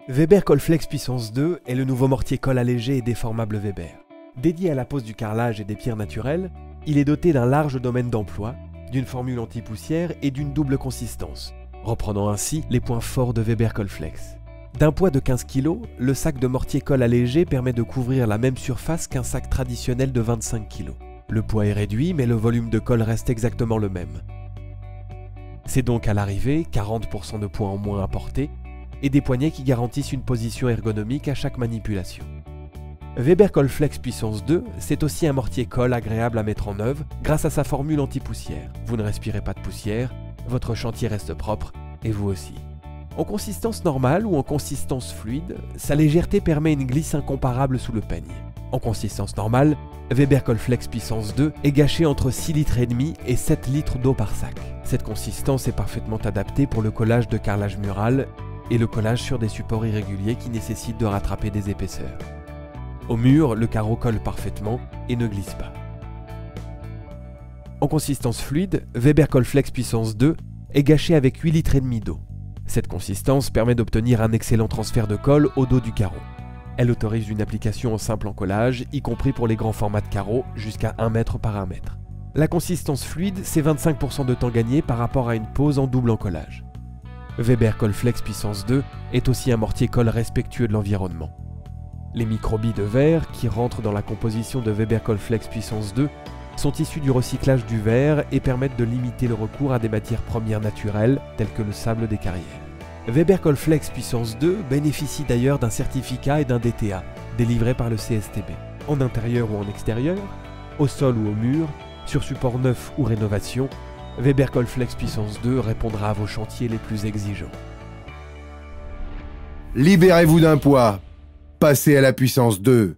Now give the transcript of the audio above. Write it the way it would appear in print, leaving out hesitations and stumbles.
Weber Colflex puissance 2 est le nouveau mortier colle allégé et déformable Weber. Dédié à la pose du carrelage et des pierres naturelles, il est doté d'un large domaine d'emploi, d'une formule anti-poussière et d'une double consistance, reprenant ainsi les points forts de Weber Colflex. D'un poids de 15 kg, le sac de mortier colle allégé permet de couvrir la même surface qu'un sac traditionnel de 25 kg. Le poids est réduit, mais le volume de colle reste exactement le même. C'est donc à l'arrivée 40% de poids en moins à porter et des poignets qui garantissent une position ergonomique à chaque manipulation. Weber Colflex puissance 2, c'est aussi un mortier colle agréable à mettre en œuvre grâce à sa formule anti-poussière. Vous ne respirez pas de poussière, votre chantier reste propre et vous aussi. En consistance normale ou en consistance fluide, sa légèreté permet une glisse incomparable sous le peigne. En consistance normale, Weber Colflex puissance 2 est gâché entre 6,5 litres et 7 litres d'eau par sac. Cette consistance est parfaitement adaptée pour le collage de carrelage mural et le collage sur des supports irréguliers qui nécessitent de rattraper des épaisseurs. Au mur, le carreau colle parfaitement et ne glisse pas. En consistance fluide, Weber Colflex puissance 2 est gâché avec 8,5 litres d'eau. Cette consistance permet d'obtenir un excellent transfert de colle au dos du carreau. Elle autorise une application en simple encollage, y compris pour les grands formats de carreaux, jusqu'à 1 mètre par 1 mètre. La consistance fluide, c'est 25% de temps gagné par rapport à une pose en double encollage. Weber Colflex puissance 2 est aussi un mortier colle respectueux de l'environnement. Les microbilles de verre qui rentrent dans la composition de Weber Colflex puissance 2 sont issus du recyclage du verre et permettent de limiter le recours à des matières premières naturelles telles que le sable des carrières. Weber Colflex puissance 2 bénéficie d'ailleurs d'un certificat et d'un DTA délivré par le CSTB. En intérieur ou en extérieur, au sol ou au mur, sur support neuf ou rénovation, Weber Colflex puissance 2 répondra à vos chantiers les plus exigeants. Libérez-vous d'un poids. Passez à la puissance 2.